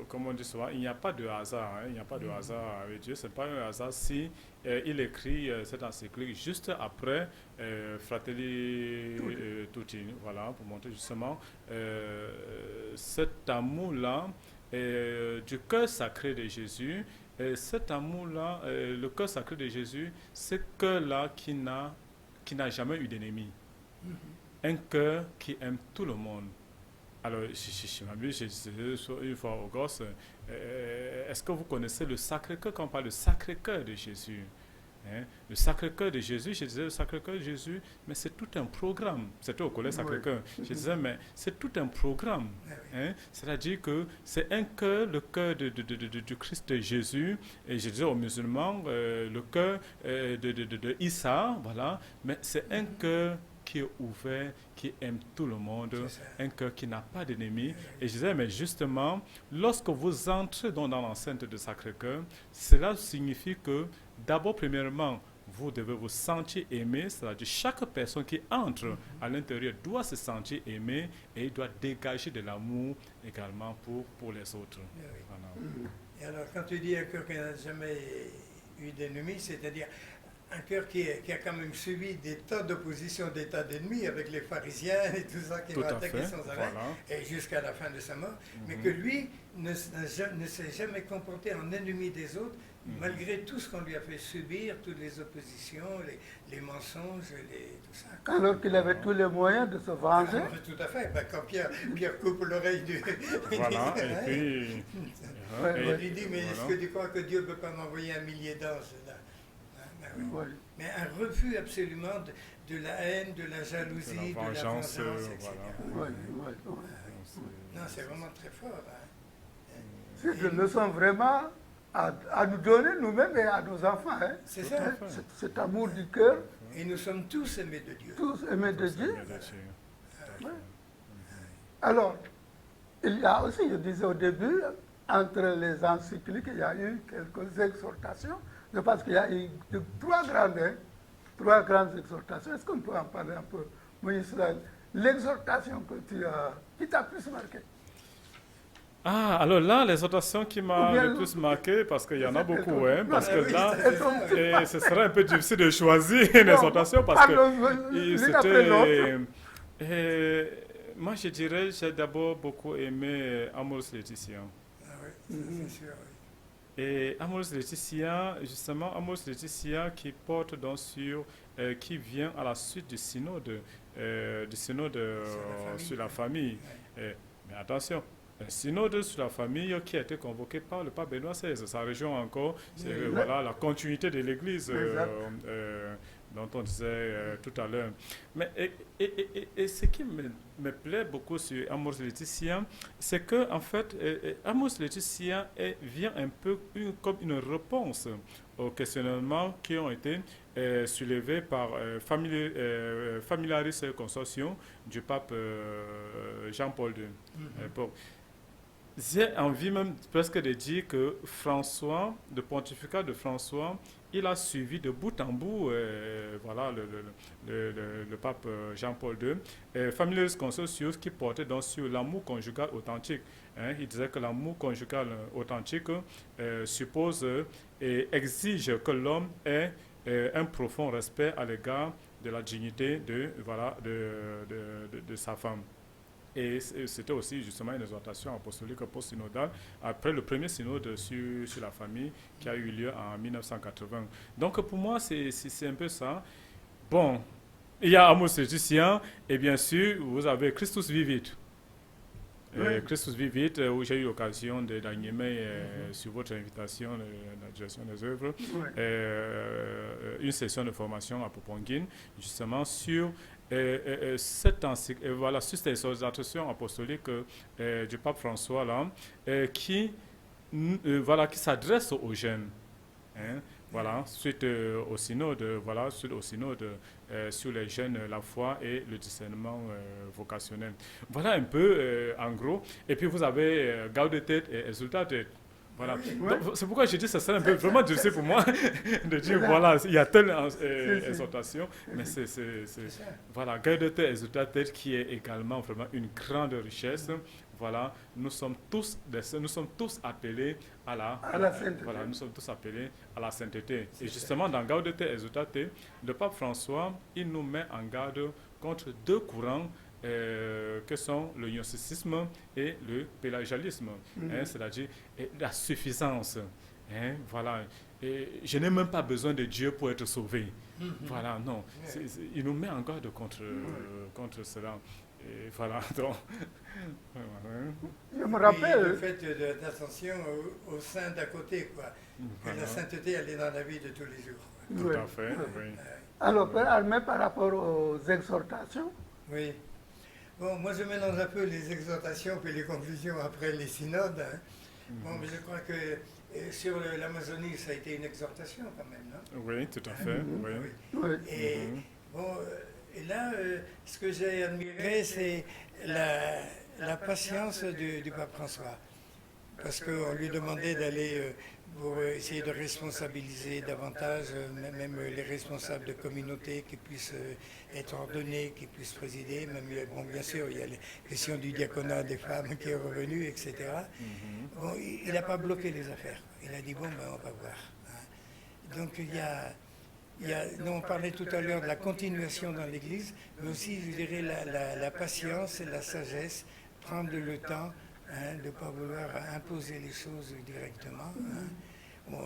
comme on dit souvent, il n'y a pas de hasard. Hein, il n'y a pas de hasard avec Dieu. Ce n'est pas un hasard si il écrit cette encyclique juste après Fratelli Tutti. Voilà, pour montrer justement cet amour-là du cœur sacré de Jésus. Et cet amour-là, le cœur sacré de Jésus, ce cœur-là qui n'a jamais eu d'ennemi. Un cœur qui aime tout le monde. Alors, je m'amuse, je disais une fois aux gosses, est-ce que vous connaissez le Sacré-Cœur quand on parle du Sacré-Cœur de Jésus, hein? Le Sacré-Cœur de Jésus, je disais le Sacré-Cœur de Jésus, mais c'est tout un programme. C'était au collège Sacré-Cœur. Je disais, mais c'est tout un programme. Hein? C'est-à-dire que c'est un cœur, le cœur du Christ de Jésus, et je disais aux musulmans, le cœur de Issa, voilà, mais c'est un cœur qui est ouvert, qui aime tout le monde, un cœur qui n'a pas d'ennemis. Et je disais, mais justement, lorsque vous entrez dans l'enceinte de Sacré-Cœur, cela signifie que, d'abord, premièrement, vous devez vous sentir aimé, c'est-à-dire chaque personne qui entre à l'intérieur doit se sentir aimé et il doit dégager de l'amour également pour les autres. Oui. Voilà. Et alors, quand tu dis un cœur qui n'a jamais eu d'ennemi, c'est-à-dire un cœur qui a quand même subi des tas d'oppositions, des tas d'ennemis avec les pharisiens et tout ça qui l'ont attaqué sans arrêt, et jusqu'à la fin de sa mort, mais que lui ne s'est jamais comporté en ennemi des autres, malgré tout ce qu'on lui a fait subir, toutes les oppositions, les mensonges, tout ça. Alors qu'il avait tous les moyens de se venger. Tout à fait. Ben, quand Pierre coupe l'oreille du... Voilà, et puis... il lui dit, mais est-ce que tu crois que Dieu ne peut pas m'envoyer 1 millier d'anges là? Oui. Oui. Mais un refus absolument de la haine, de la jalousie, de la vengeance, etc. Voilà. Oui. Non, c'est vraiment très fort. Hein. C'est une leçon vraiment à nous donner nous-mêmes et à nos enfants. Hein. C'est ça. Cet amour du cœur. Et nous sommes tous aimés de Dieu. Tous aimés de Dieu. Oui. Alors, il y a aussi, je disais au début, entre les encycliques, il y a eu quelques exhortations. Je pense qu'il y a eu trois grandes exhortations. Est-ce qu'on peut en parler un peu, Moïse? L'exhortation qui t'a plus marqué? Ah, alors là, l'exhortation qui m'a le plus marqué, parce qu'il y en a beaucoup, hein, parce que là, ce serait un peu difficile de choisir une exhortation, parce que c'était... Moi, je dirais, j'ai d'abord beaucoup aimé Amoris Laetitia. Ah oui, c'est sûr, oui. Et Amoris Laetitia, justement, Amoris Laetitia qui porte donc sur, qui vient à la suite du synode sur la famille. Mais attention, un synode sur la famille qui a été convoqué par le pape Benoît XVI. Ça rejoint encore voilà, la continuité de l'Église dont on disait tout à l'heure. Mais et ce qui me plaît beaucoup sur Amoris Laetitia, c'est que en fait, Amoris Laetitia vient un peu comme une réponse aux questionnements qui ont été soulevés par Familiaris Consortium du pape Jean-Paul II. J'ai envie même presque de dire que François, le pontificat de François, il a suivi de bout en bout voilà, le pape Jean-Paul II, Familiaris Consortium qui portait donc sur l'amour conjugal authentique. Hein, il disait que l'amour conjugal authentique suppose et exige que l'homme ait un profond respect à l'égard de la dignité de sa femme. Et c'était aussi justement une exhortation apostolique post-synodale après le premier synode sur la famille qui a eu lieu en 1980. Donc pour moi, c'est un peu ça. Bon, il y a Amoris Laetitia et bien sûr, vous avez Christus Vivit. Christus Vivit, où j'ai eu l'occasion d'animer sur votre invitation de la direction des œuvres, une session de formation à Poponguine, justement sur sur cette exhortation apostolique du pape François là, qui s'adresse aux jeunes. Hein, voilà, suite au synode, sur les jeunes, la foi et le discernement vocationnel. Voilà un peu, en gros. Et puis vous avez Gaudete et Exsultate. Voilà. C'est pourquoi je dis que ça serait un peu vraiment difficile pour moi de dire, voilà, il y a telle exhortation, mais c'est voilà, Gaudete et Exsultate qui est également vraiment une grande richesse. Voilà, nous sommes tous appelés à la sainteté. Voilà, nous sommes tous appelés à la sainteté. Et justement, dans Gaudete et Exsultate, le pape François, il nous met en garde contre deux courants que sont le gnosticisme et le pélagialisme, hein, c'est-à-dire la suffisance. Hein, voilà. Et je n'ai même pas besoin de Dieu pour être sauvé. Voilà, non. Il nous met en garde contre cela. Et voilà, donc... Je me rappelle... Le fait d'attention au sein d'à côté, quoi. Que la sainteté, elle est dans la vie de tous les jours. Tout à fait, oui. Alors, par rapport aux exhortations... Oui. Bon, moi je mélange un peu les exhortations et les conclusions après les synodes. Hein. Bon, mais je crois que sur l'Amazonie, ça a été une exhortation quand même, non? Oui, tout à fait. Oui. Et, bon, et là, ce que j'ai admiré, c'est la patience du pape François. Parce qu'on lui demandait d'aller pour essayer de responsabiliser davantage même les responsables de communauté qui puissent être ordonnés, qui puissent présider. Même, bon, bien sûr, il y a les questions du diaconat des femmes qui est revenu, etc. Bon, il n'a pas bloqué les affaires. Il a dit, bon, ben, on va voir. Hein. Donc, il y a on parlait tout à l'heure de la continuation dans l'Église, mais aussi, je dirais, la patience et la sagesse, prendre le temps, hein, de ne pas vouloir imposer les choses directement. Hein. Bon,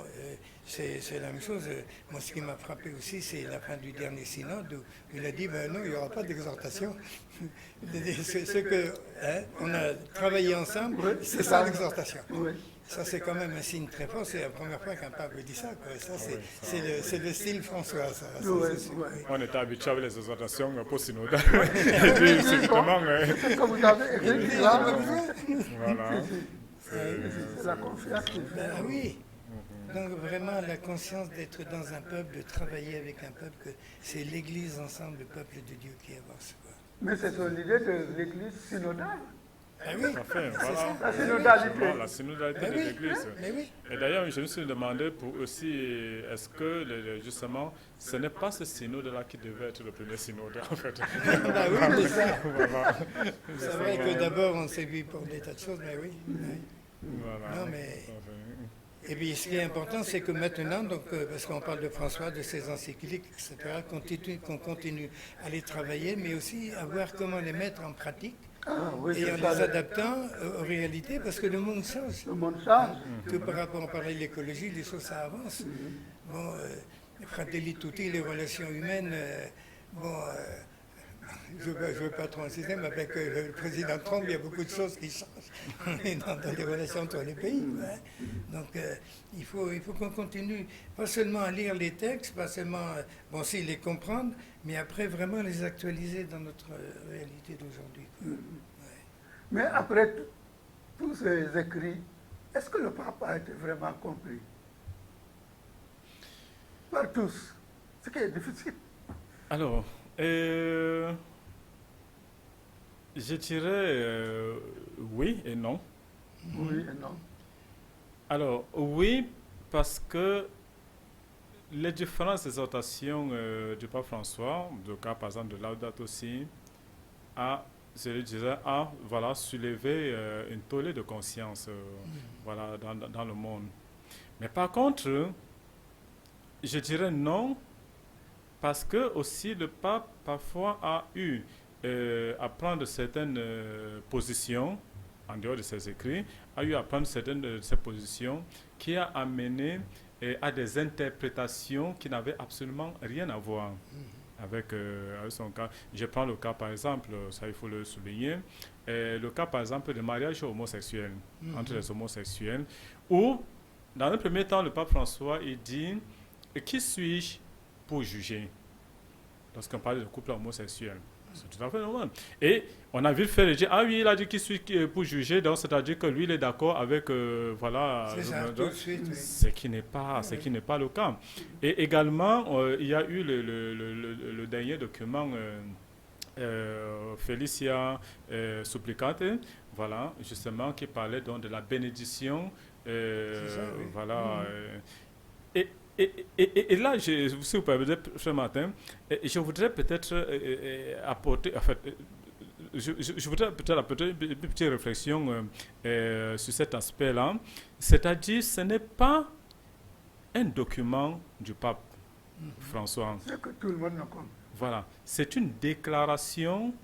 c'est la même chose. Moi, ce qui m'a frappé aussi, c'est la fin du dernier synode où il a dit, ben non, il n'y aura pas d'exhortation. Ce que, hein, on a travaillé ensemble, Oui, c'est ça l'exhortation. Oui. Ça, c'est quand même un signe très fort. C'est la première fois qu'un pape dit ça. Quoi. Ça, c'est le style François. Ça, Oui, c'est sûr, oui. oui. On était habitué avec les exhortations post-synodales. Et puis, subitement, C'est comme vous avez écrit là. voilà. C'est la confiance qui fait. Ben oui. Donc vraiment la conscience d'être dans un peuple, de travailler avec un peuple, que c'est l'Église ensemble, le peuple de Dieu qui avance. Quoi. Mais c'est sur l'idée de l'Église synodale. Ah oui, Parfait, voilà. La synodalité. La synodalité ben de oui, l'Église. mais oui. Et d'ailleurs, je me suis demandé pour aussi, est-ce que justement, ce n'est pas ce synode-là qui devait être le premier synode, en fait. Ben oui, mais ça. Voilà. C'est vrai que d'abord on s'est vu pour des tas de choses, mais oui. Oui. Voilà. Non, mais- Et puis ce qui est important, c'est que maintenant, donc, parce qu'on parle de François, de ses encycliques, etc., qu'on continue à les travailler, mais aussi à voir comment les mettre en pratique Ah, oui, et en c'est ça. les adaptant aux réalités, parce que le monde change. Le monde change. Que par rapport, on parlait de l'écologie, les choses, ça avance. Bon, Fratelli Tutti, les relations humaines, je ne veux pas trop insister, mais avec le président Trump, il y a beaucoup de choses qui changent dans les relations entre les pays. Hein. Donc, il faut qu'on continue, pas seulement à lire les textes, pas seulement, bon, si les comprendre, mais après vraiment les actualiser dans notre réalité d'aujourd'hui. Mais après tous ces écrits, est-ce que le pape a été vraiment compris par tous? Ce qui est difficile. Alors, je dirais oui et non. Oui et non. Alors, oui, parce que les différentes exhortations du pape François, le cas par exemple de Laudato Si, je dirais, a voilà, soulevé une tollée de conscience voilà, dans le monde. Mais par contre, je dirais non, parce que aussi le pape parfois a eu à prendre certaines positions, en dehors de ses écrits, a eu à prendre certaines de ses positions qui a amené à des interprétations qui n'avaient absolument rien à voir avec son cas. Je prends le cas par exemple, ça il faut le souligner, le cas par exemple de mariage homosexuel, entre les homosexuels, où dans le premier temps le pape François il dit « Qui suis-je pour juger ?» lorsqu'on parle de couple homosexuel. C'est tout à fait normal. Et on a vite fait le dire, ah oui, il a dit qu'il suis pour juger, donc c'est-à-dire que lui, il est d'accord avec, voilà. C'est ça, tout de suite. Oui. Ce qui n'est pas le cas. Et également, il y a eu le dernier document, Felicia Supplicante, voilà, justement, qui parlait donc de la bénédiction, ça, oui. voilà. Et là, si vous permettez, ce matin, je voudrais peut-être apporter, en fait, je voudrais peut-être apporter une petite réflexion sur cet aspect-là. C'est-à-dire, ce n'est pas un document du pape François. C'est que tout le monde le comprend. Voilà. C'est une déclaration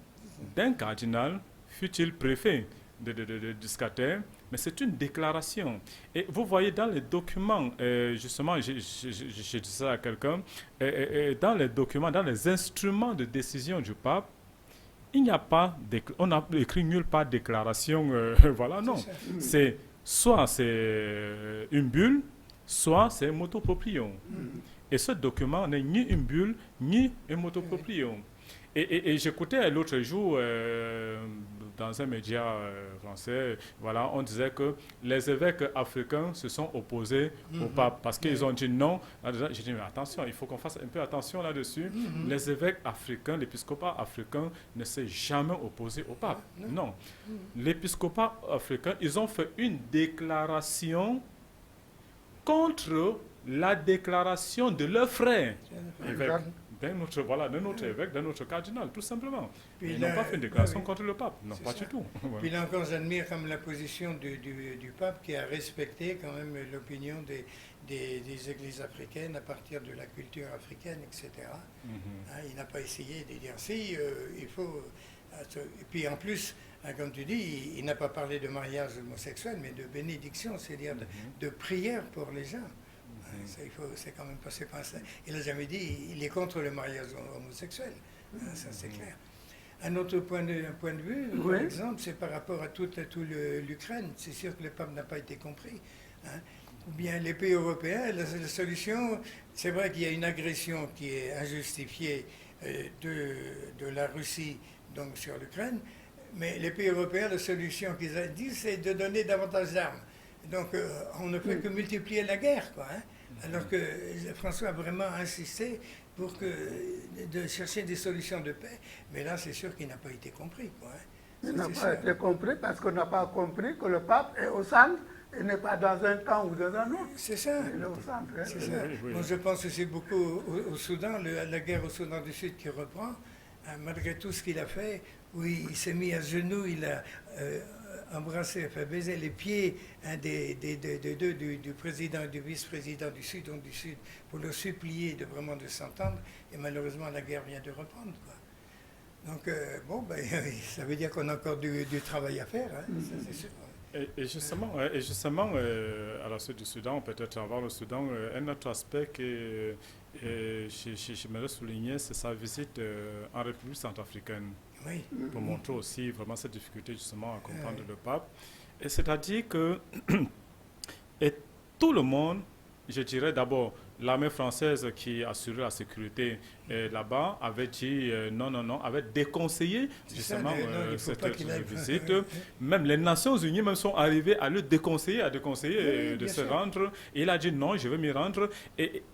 d'un cardinal, fut-il préfet de Discater, mais c'est une déclaration. Et vous voyez dans les documents, justement, je dis ça à quelqu'un, dans les documents, dans les instruments de décision du pape, il n'y a pas, on n'a écrit nulle part déclaration, voilà, non. C'est soit c'est une bulle, soit c'est un motoproprium. Et ce document n'est ni une bulle, ni un motoproprium. Et j'écoutais l'autre jour dans un média français, voilà, on disait que les évêques africains se sont opposés au pape parce qu'ils ont dit non. J'ai dit mais attention, il faut qu'on fasse un peu attention là-dessus. Les évêques africains, l'épiscopat africain ne s'est jamais opposé au pape. Non. L'épiscopat africain, ils ont fait une déclaration contre la déclaration de leurs frères évêques. d'un autre évêque, d'un autre cardinal, tout simplement. Puis Ils là, n'ont pas fait une déclaration oui, contre le pape, non, c'est pas ça. du tout. Puis là encore, j'admire comme la position du pape qui a respecté quand même l'opinion des églises africaines à partir de la culture africaine, etc. Mhm. Hein, il n'a pas essayé de dire si, il faut. Et puis en plus, hein, comme tu dis, il n'a pas parlé de mariage homosexuel, mais de bénédiction, c'est-à-dire de prière pour les gens. Hein, ça, c'est quand même passé par ça. Il n'a jamais dit il est contre le mariage homosexuel. Hein, ça, c'est clair. Un autre point de vue, Oui. par exemple, c'est par rapport à tout l'Ukraine. C'est sûr que le pape n'a pas été compris. Hein. Ou bien les pays européens, la solution, c'est vrai qu'il y a une agression qui est injustifiée de la Russie donc, sur l'Ukraine, mais les pays européens, la solution qu'ils ont dit, c'est de donner davantage d'armes. Donc on ne peut que multiplier la guerre, quoi. Hein. Alors que François a vraiment insisté pour de chercher des solutions de paix, mais là c'est sûr qu'il n'a pas été compris, quoi. Hein. Il Ça, n'a c'est pas sûr. été compris parce qu'on n'a pas compris que le pape est au centre et n'est pas dans un camp ou dans un autre. C'est ça. Il est au centre. Hein. C'est ça. Oui, oui. Moi, je pense aussi beaucoup au Soudan, la guerre au Soudan du Sud qui reprend, hein, malgré tout ce qu'il a fait, où il s'est mis à genoux, il a embrassé, enfin baisé les pieds hein, du président et du vice-président du Soudan du Sud pour leur supplier vraiment de s'entendre. Et malheureusement, la guerre vient de reprendre, quoi. Donc, bon, ben, ça veut dire qu'on a encore du travail à faire, hein, ça c'est sûr. Et justement, à la suite du Soudan, peut-être avant le Soudan, un autre aspect que j'aimerais souligner, c'est sa visite en République centrafricaine, Oui, pour montrer aussi vraiment cette difficulté justement à comprendre le pape. Et c'est-à-dire que et tout le monde, je dirais d'abord, l'armée française qui assurait la sécurité là-bas avait dit non, avait déconseillé justement ça, non, il faut pas cette qu'il aille. visite. Même les Nations Unies même sont arrivées à le déconseiller, Oui, de bien se sûr. rendre. Et il a dit non, je vais m'y rendre. Et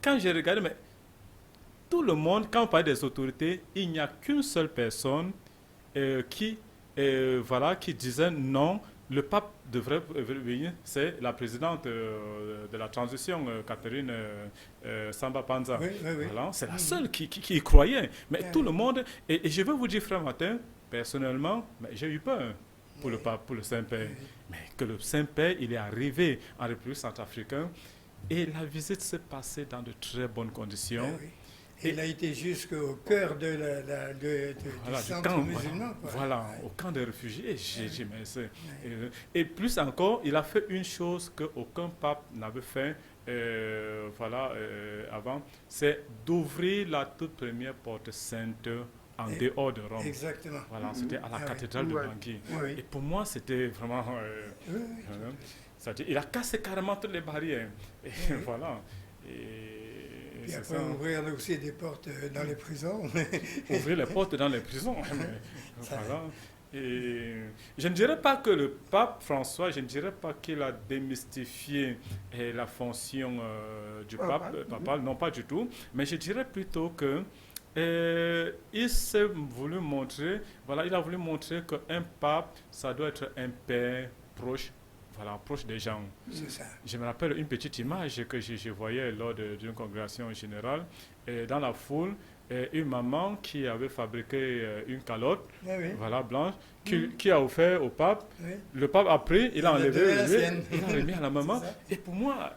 quand j'ai regardé, mais tout le monde, quand on parle des autorités, il n'y a qu'une seule personne qui disait non, le pape devrait venir, c'est la présidente de la transition, Catherine Samba Panza. Oui, oui, oui. Voilà, c'est la seule qui y croyait. Mais Oui. tout le monde, et je vais vous dire, frère Martin, personnellement, mais j'ai eu peur pour le pape, pour le Saint-Père. Oui. Mais que le Saint-Père, il est arrivé en République centrafricaine et la visite s'est passée dans de très bonnes conditions. Oui. Il a été jusqu'au cœur du centre camp, musulman. Quoi. Voilà, Ouais. au camp des réfugiés. J'ai dit, mais et plus encore, il a fait une chose qu'aucun pape n'avait fait avant, c'est d'ouvrir la toute première porte sainte en dehors de Rome. Exactement. Voilà, c'était à la oui. cathédrale de Ouais. Bangui. Oui, Et pour moi, c'était vraiment... oui, c'est-à-dire, il a cassé carrément toutes les barrières. Et Oui. voilà. Et Puis c'est après, ça. ouvrir aussi des portes dans les prisons. Ouvrir les portes dans les prisons. Mais, voilà. Et je ne dirais pas que le pape François, je ne dirais pas qu'il a démystifié la fonction du pape papal, non pas du tout, mais je dirais plutôt que il s'est voulu montrer, voilà, il a voulu montrer qu'un pape, ça doit être un père proche, voilà, proche des gens. C'est ça. Je me rappelle une petite image que je voyais lors d'une congrégation générale, dans la foule, une maman qui avait fabriqué une calotte, Oui, oui. voilà, blanche, qui a offert au pape. Oui. Le pape a pris, il a enlevé, donné la sienne. il a remis à la maman. C'est ça. Et pour moi,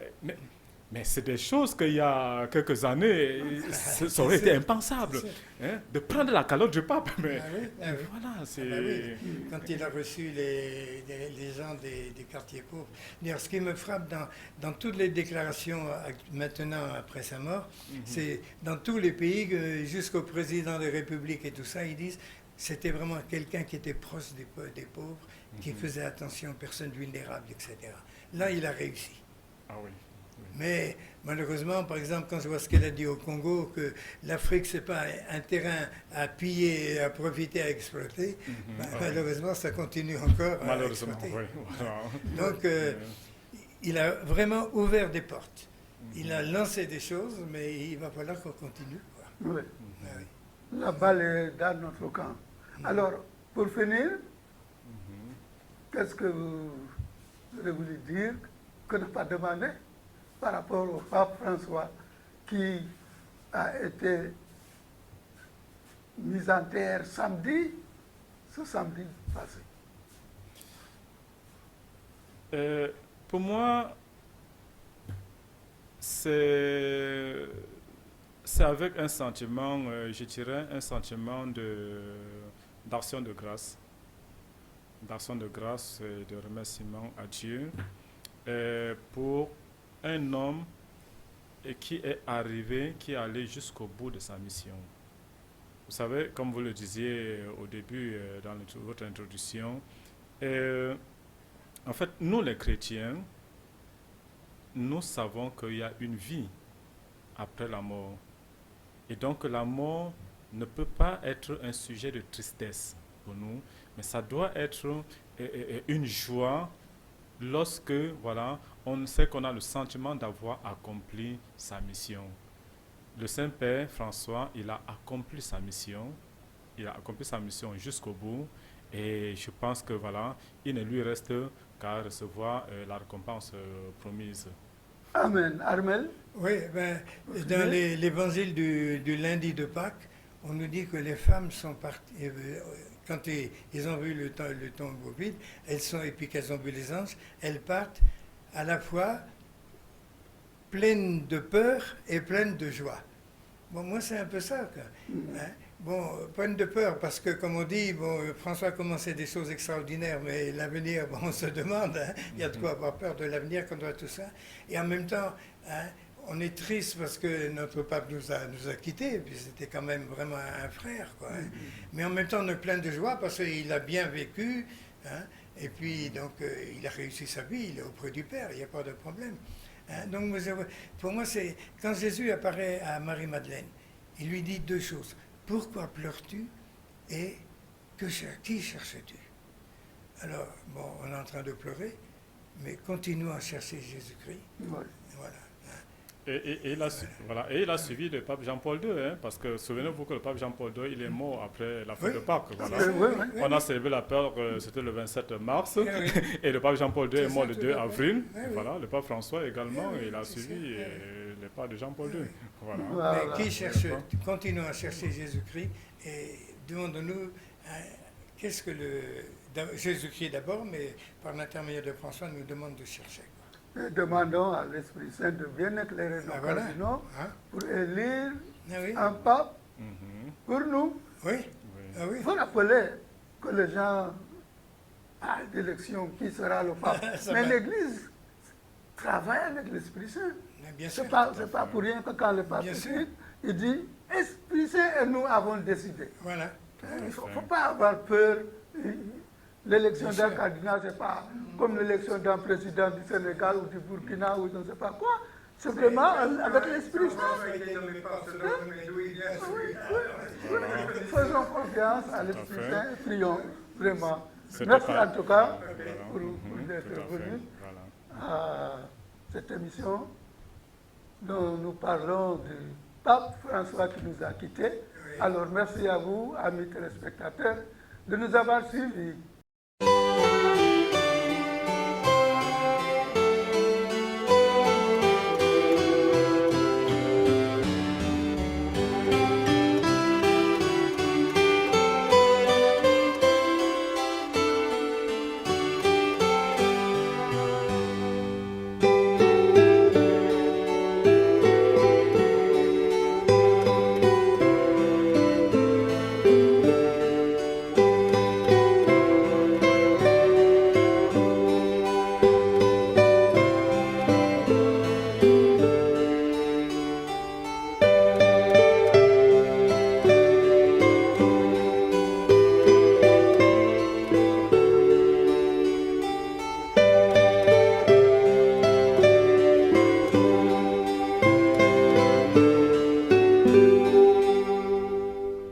mais c'est des choses qu'il y a quelques années, ça aurait été impensable, hein, de prendre la calotte du pape. Mais Ah oui, ah oui. voilà, c'est... Ah ben oui, quand il a reçu les gens des quartiers pauvres. D'ailleurs, ce qui me frappe dans toutes les déclarations maintenant après sa mort, c'est dans tous les pays, jusqu'au président des républiques et tout ça, ils disent c'était vraiment quelqu'un qui était proche des pauvres, qui faisait attention aux personnes vulnérables, etc. Là, il a réussi. Ah oui. Mais malheureusement, par exemple, quand je vois ce qu'elle a dit au Congo, que l'Afrique, ce n'est pas un terrain à piller, à profiter, à exploiter, malheureusement, ça continue encore à Malheureusement, exploiter. oui. Voilà. Donc, il a vraiment ouvert des portes. Il a lancé des choses, mais il va falloir qu'on continue, quoi. Oui. Ah oui. La balle est dans notre camp. Alors, pour finir, qu'est-ce que vous voulez dire que n'a pas demandé par rapport au pape François qui a été mis en terre samedi, ce samedi passé. Pour moi, c'est avec un sentiment, je dirais, un sentiment d'action de grâce. D'action de grâce et de remerciement à Dieu pour un homme qui est arrivé, qui est allé jusqu'au bout de sa mission. Vous savez, comme vous le disiez au début dans votre introduction, en fait, nous les chrétiens, nous savons qu'il y a une vie après la mort. Et donc la mort ne peut pas être un sujet de tristesse pour nous, mais ça doit être une joie lorsque voilà, on sait qu'on a le sentiment d'avoir accompli sa mission. Le Saint-Père François, il a accompli sa mission. Il a accompli sa mission jusqu'au bout. Et je pense que voilà, il ne lui reste qu'à recevoir la récompense promise. Amen. Armel? Oui, dans l'évangile du lundi de Pâques, on nous dit que les femmes sont parties, quand ils ont vu le tombeau vide, et puis qu'elles ont vu les anges, elles partent à la fois pleines de peur et pleines de joie. Bon, moi, c'est un peu ça. Hein? Bon, pleine de peur, parce que, comme on dit, bon, François commençait des choses extraordinaires, mais l'avenir, bon, on se demande, hein, il y a de quoi avoir peur de l'avenir quand on voit tout ça. Et en même temps, hein, on est triste parce que notre pape nous a quittés, et puis c'était quand même vraiment un frère, quoi. Hein. Mais en même temps, on est plein de joie parce qu'il a bien vécu, hein, et puis, donc, il a réussi sa vie, il est auprès du Père, il n'y a pas de problème. Hein. Donc, pour moi, c'est quand Jésus apparaît à Marie-Madeleine, il lui dit deux choses. Pourquoi pleures-tu et qui cherches-tu? Alors, bon, on est en train de pleurer, mais continuons à chercher Jésus-Christ. Oui. Voilà. Et il a suivi le pape Jean-Paul II, hein, parce que souvenez-vous que le pape Jean-Paul II, il est mort après la fête de Pâques. Voilà. On a célébré la Pâques, c'était le 27 mars, et le pape Jean-Paul II est mort le 2 avril. Voilà, le pape François également, il a suivi le pas de Jean-Paul II. Voilà. Voilà. Mais qui cherche, continuons à chercher Jésus-Christ et demandons-nous qu'est-ce que Jésus-Christ d'abord, mais par l'intermédiaire de François, nous demande de chercher. Et demandons à l'Esprit Saint de bien éclairer nos cardinaux pour élire un pape pour nous. Oui. Il faut rappeler que les gens parlent d'élection, qui sera le pape. Mais l'Église travaille avec l'Esprit Saint. Ce n'est pas pour rien que quand le pape écrit, il dit « Esprit Saint et nous avons décidé ». Voilà. Il ne faut pas avoir peur. L'élection d'un cardinal, ce n'est pas comme l'élection d'un président du Sénégal ou du Burkina ou je ne sais pas quoi. C'est vraiment avec l'Esprit Saint. Faisons confiance à l'Esprit Saint et prions vraiment. Merci en tout cas pour d'être venu à cette émission dont nous parlons du pape François qui nous a quittés. Alors merci à vous, amis téléspectateurs, de nous avoir suivis.